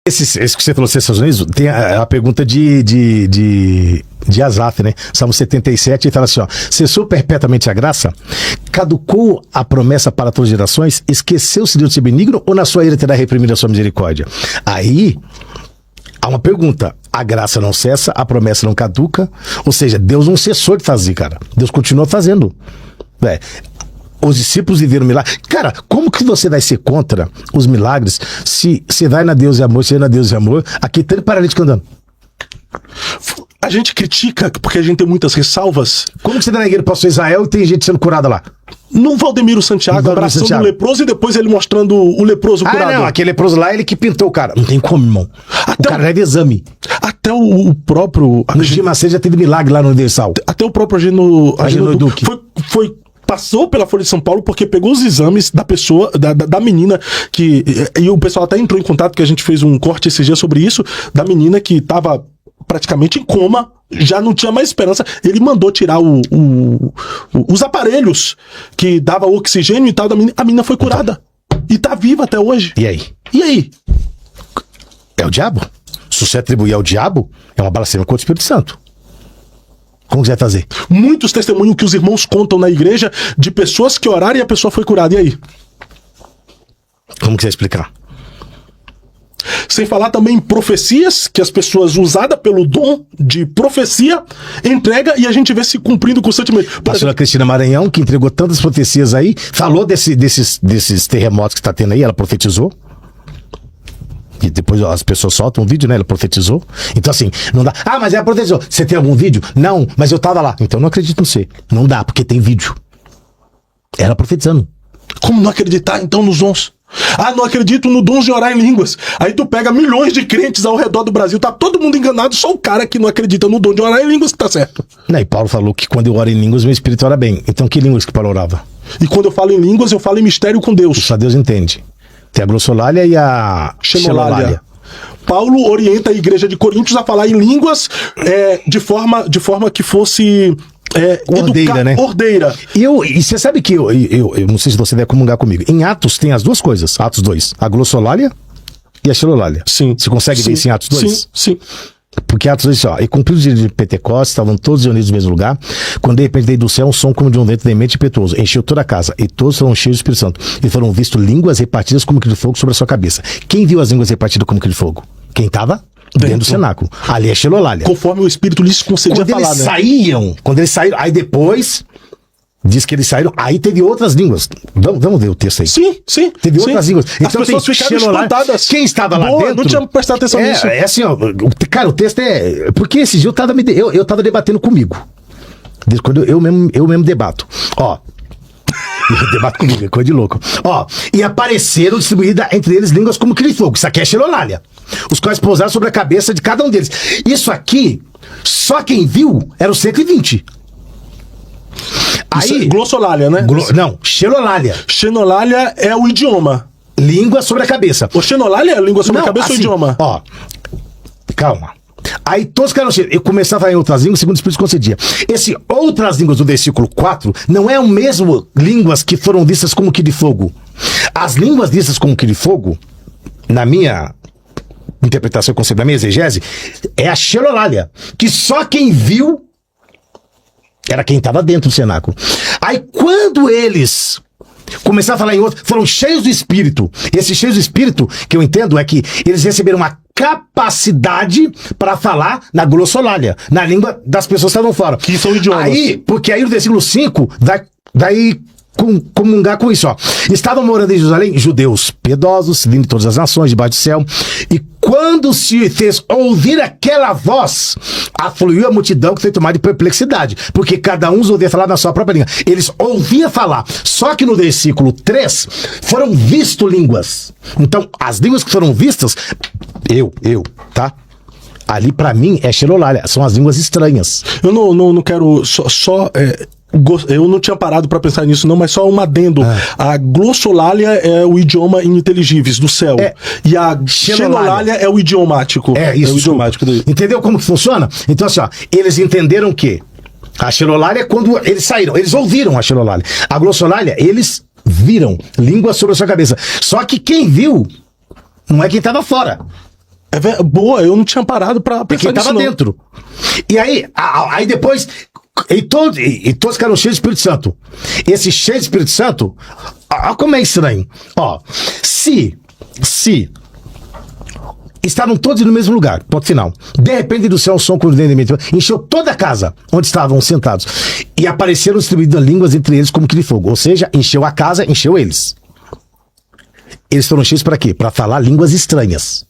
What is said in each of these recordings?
Esse que você falou dos Estados Unidos, tem a pergunta de Asaf, né? Salmo 77, ele fala assim, ó: cessou perpetuamente a graça? Caducou a promessa para todas as gerações? Esqueceu-se de Deus ser benigno, ou na sua ira terá reprimido a sua misericórdia? Aí, há uma pergunta: a graça não cessa, a promessa não caduca, ou seja, Deus não cessou de fazer, cara. Deus continua fazendo. Os discípulos viveram milagres. Cara, como que você vai ser contra os milagres se você vai na Deus e Amor, você vai na Deus e Amor, aqui tem paralítico andando? A gente critica porque a gente tem muitas ressalvas. Como que você tá na igreja do pastor Israel e tem gente sendo curada lá? No Valdemiro Santiago, abraçando o leproso e depois ele mostrando o leproso curado. Não, aquele leproso lá, ele que pintou o cara. Não tem como, irmão. O cara já é de exame. Até o próprio... No Gil Macedo já teve milagre lá no Universal. Até o próprio Ageno Duque passou pela Folha de São Paulo porque pegou os exames da pessoa, da menina que... E o pessoal até entrou em contato, que a gente fez um corte esse dia sobre isso, da menina que tava praticamente em coma, já não tinha mais esperança. Ele mandou tirar os aparelhos que dava oxigênio e tal da menina. A menina foi curada. E tá viva até hoje. E aí? É o diabo? Se você atribuir ao diabo, é uma blasfêmia contra o Espírito Santo. Como que você vai fazer? Muitos testemunhos que os irmãos contam na igreja de pessoas que oraram e a pessoa foi curada. E aí? Como que você vai explicar? Sem falar também em profecias que as pessoas, usadas pelo dom de profecia, entrega e a gente vê se cumprindo constantemente. A senhora Cristina Maranhão, que entregou tantas profecias aí, falou desses terremotos que está tendo aí, ela profetizou. E depois as pessoas soltam um vídeo, né? Ela profetizou. Então assim, não dá. Ah, mas ela profetizou. Você tem algum vídeo? Não, mas eu tava lá. Então não acredito em você. Não dá, porque tem vídeo. Ela profetizando. Como não acreditar então nos dons? Ah, não acredito no dom de orar em línguas. Aí tu pega milhões de crentes ao redor do Brasil, tá todo mundo enganado, só o cara que não acredita no dom de orar em línguas que tá certo. Não, e Paulo falou que quando eu oro em línguas, meu espírito ora bem. Então que línguas que Paulo orava? E quando eu falo em línguas, eu falo em mistério com Deus. Só Deus entende. Tem a glossolalia e a xenolalia. Paulo orienta a igreja de Coríntios a falar em línguas de forma que fosse... ordeira, né? Ordeira. E você sabe que eu não sei se você deve comungar comigo. Em Atos tem as duas coisas. Atos 2. A glossolalia e a xenolalia. Sim. Você consegue ver isso em Atos 2? Sim. Porque Atos 2, ó, e cumpriu o dia de Pentecostes, estavam todos reunidos no mesmo lugar, quando de repente veio do céu um som como de um vento veemente e impetuoso, encheu toda a casa, e todos foram cheios do Espírito Santo, e foram vistos línguas repartidas como que de fogo sobre a sua cabeça. Quem viu as línguas repartidas como que de fogo? Quem estava dentro do cenáculo. Ali é xenolalia. Conforme o Espírito lhes concedia falar, né? Quando eles saíram, aí depois... Diz que eles saíram, aí teve outras línguas. Vamos ver o texto aí. Sim. Teve outras línguas. Então, as pessoas ficaram espantadas. Quem estava lá dentro... Não tinha prestado atenção nisso. É assim, ó. Cara, o texto é... Porque esse dia eu tava debatendo comigo. Desde quando eu mesmo debato. Ó. Eu debato comigo, é coisa de louco. Ó. E apareceram distribuídas entre eles línguas como que de fogo. Isso aqui é xenolalia. Os quais pousaram sobre a cabeça de cada um deles. Isso aqui, só quem viu era os 120. Aí, glossolalia, né? Não, xenolalia. Xenolalia é o idioma. Língua sobre a cabeça. O xenolalia é a língua sobre a cabeça ou o idioma? Ó, calma. Aí todos ficaram cheios. Eu começava a falar em outras línguas, segundo o Espírito concedia. Esse outras línguas do versículo 4 não é o mesmo línguas que foram vistas como que de fogo. As línguas vistas como que de fogo, na minha interpretação, conceito, na minha exegese, é a xenolalia, que só quem viu era quem estava dentro do cenáculo. Aí quando eles começaram a falar em outro, foram cheios do Espírito. Esses cheios do Espírito, que eu entendo, é que eles receberam uma capacidade para falar na glossolalia, na língua das pessoas que estavam fora. Que são idiomas. Porque aí no versículo 5, daí comungar com isso, ó. Estavam morando em Jerusalém judeus piedosos, vindo de todas as nações, debaixo do céu, e quando se fez ouvir aquela voz, afluiu a multidão que foi tomada de perplexidade, porque cada um ouvia falar na sua própria língua. Eles ouviam falar, só que no versículo 3, foram vistos línguas. Então, as línguas que foram vistas, tá? Ali pra mim é xenolalia, são as línguas estranhas. Eu não quero eu não tinha parado pra pensar nisso não, mas só um adendo. A glossolalia é o idioma ininteligíveis do céu. E a xenolalia é o idiomático. É isso. É o idiomático daí. Entendeu como que funciona? Então assim, ó, eles entenderam que a xenolalia é quando eles saíram, eles ouviram a xenolalia. A glossolalia, eles viram língua sobre a sua cabeça. Só que quem viu não é quem estava fora. Boa, eu não tinha parado pra pensar nisso. Porque estava dentro. E aí depois, e todos ficaram cheios do Espírito Santo. Esse cheio do Espírito Santo, olha como é estranho. Ó, se estavam todos no mesmo lugar, ponto final. De repente do céu um som com encheu toda a casa onde estavam sentados. E apareceram distribuídas línguas entre eles como que de fogo. Ou seja, encheu a casa, encheu eles. Eles foram cheios para quê? Para falar línguas estranhas.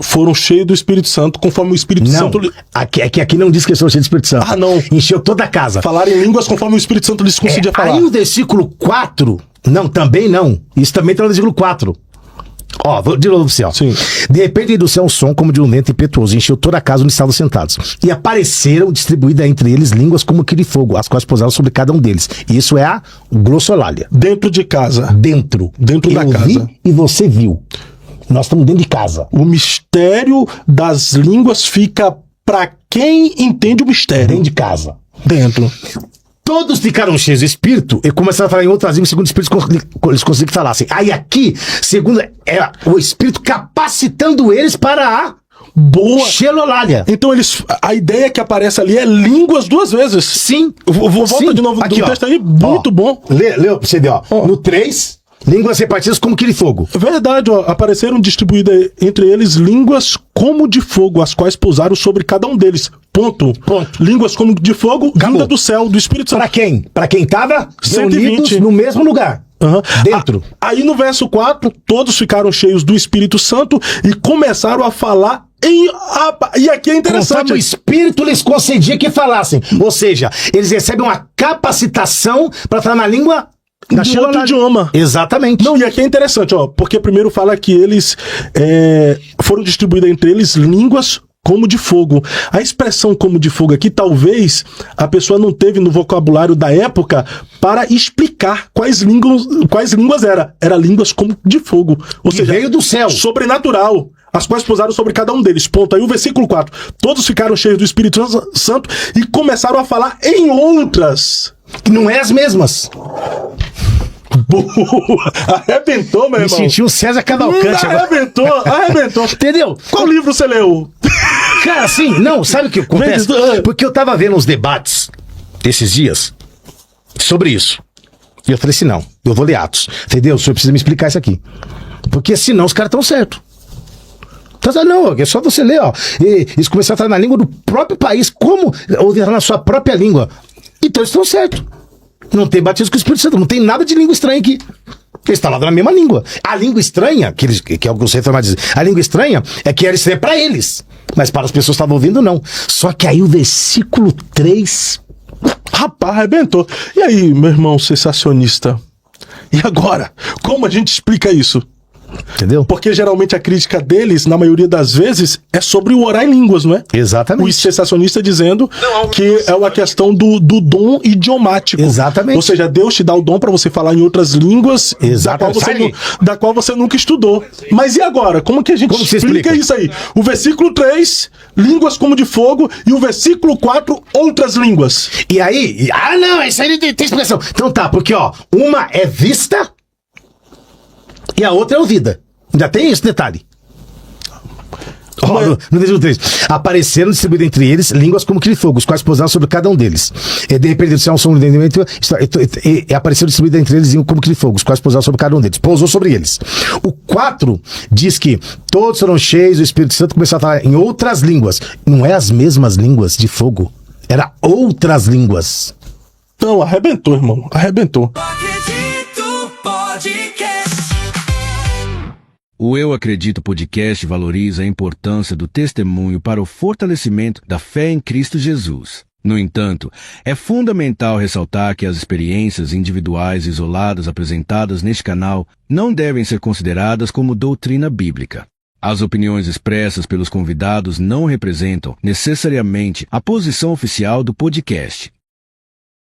Foram cheios do Espírito Santo, conforme o Espírito Santo... Aqui não diz que eles foram cheios do Espírito Santo. Ah, não. Encheu toda a casa. Falaram em línguas conforme o Espírito Santo lhes concedia falar. Aí no versículo 4... Não, também não. Isso também está no versículo 4. Ó, vou de novo, céu. Sim. De repente do céu um som como de um vento impetuoso, encheu toda a casa onde estavam sentados. E apareceram distribuídas entre eles línguas como que de fogo, as quais pousaram sobre cada um deles. E isso é a glossolalia. Dentro de casa. Dentro da casa. Vi e você viu. Nós estamos dentro de casa. O mistério das línguas fica pra quem entende o mistério. Dentro de casa. Dentro. Todos ficaram cheios de espírito e começaram a falar em outras línguas, segundo o espírito eles conseguiram que falassem. Aí aqui, segundo, é o espírito capacitando eles para a boa xelolália. Então a ideia que aparece ali é línguas duas vezes. Sim. Volta de novo aqui, no texto aí, muito bom. Leu pra você ver, ó. No 3, línguas repartidas como que de fogo. Verdade, ó. Apareceram distribuídas entre eles línguas como de fogo, as quais pousaram sobre cada um deles. Ponto. Línguas como de fogo, vinda do céu, do Espírito Santo. Pra quem? Pra quem tava 120. reunidos no mesmo lugar. Dentro. Aí no verso 4, todos ficaram cheios do Espírito Santo e começaram a falar e aqui é interessante. Conforme o Espírito lhes concedia que falassem. Ou seja, eles recebem uma capacitação para falar na língua de outro idioma. Exatamente. Não, e aqui é interessante, ó, porque primeiro fala que eles foram distribuídas entre eles línguas como de fogo. A expressão como de fogo aqui, talvez a pessoa não teve no vocabulário da época para explicar quais línguas era. Era línguas como de fogo. Ou seja, veio do céu. Sobrenatural. As quais pousaram sobre cada um deles. Ponto. Aí o versículo 4. Todos ficaram cheios do Espírito Santo e começaram a falar em outras. Que não é as mesmas. Boa! Arrebentou, meu irmão. Me senti o César Cavalcante agora. Arrebentou. Entendeu? Qual livro você leu? Cara, assim, não, sabe o que acontece? Porque eu tava vendo uns debates esses dias sobre isso. E eu falei assim, não, eu vou ler Atos. Entendeu? O senhor precisa me explicar isso aqui. Porque senão os caras estão certos. Não, é só você ler, ó. E eles começaram a falar na língua do próprio país, como ouvir na sua própria língua. Então eles estão certos. Não tem batismo com o Espírito Santo, não tem nada de língua estranha aqui. Eles estão lá na mesma língua. A língua estranha, que é o que os reformados dizem, a língua estranha é que era estranha para eles. Mas para as pessoas que estavam ouvindo, não. Só que aí o versículo 3... Rapaz, arrebentou. E aí, meu irmão sensacionista? E agora? Como a gente explica isso? Entendeu? Porque geralmente a crítica deles, na maioria das vezes, é sobre o orar em línguas, não é? Exatamente. O sensacionista dizendo que é uma questão do dom idiomático. Exatamente. Ou seja, Deus te dá o dom para você falar em outras línguas da qual você nunca estudou. Mas e agora? Como que a gente explica isso aí? O versículo 3, línguas como de fogo, e o versículo 4, outras línguas. E aí... não, isso aí tem expressão. Então tá, porque ó, uma é vista... E a outra é ouvida. Ainda tem esse detalhe. No versículo 3. Apareceram distribuídas entre eles línguas como que de fogo, os quais pousaram sobre cada um deles. E de repente do céu um som de entendimento e apareceram distribuídas entre eles línguas como que de fogo, os quais pousaram sobre cada um deles. Pousou sobre eles. O 4 diz que todos foram cheios do Espírito Santo e começaram a falar em outras línguas. Não é as mesmas línguas de fogo. Era outras línguas. Então, arrebentou, irmão. Arrebentou. O Eu Acredito Podcast valoriza a importância do testemunho para o fortalecimento da fé em Cristo Jesus. No entanto, é fundamental ressaltar que as experiências individuais isoladas apresentadas neste canal não devem ser consideradas como doutrina bíblica. As opiniões expressas pelos convidados não representam necessariamente a posição oficial do podcast.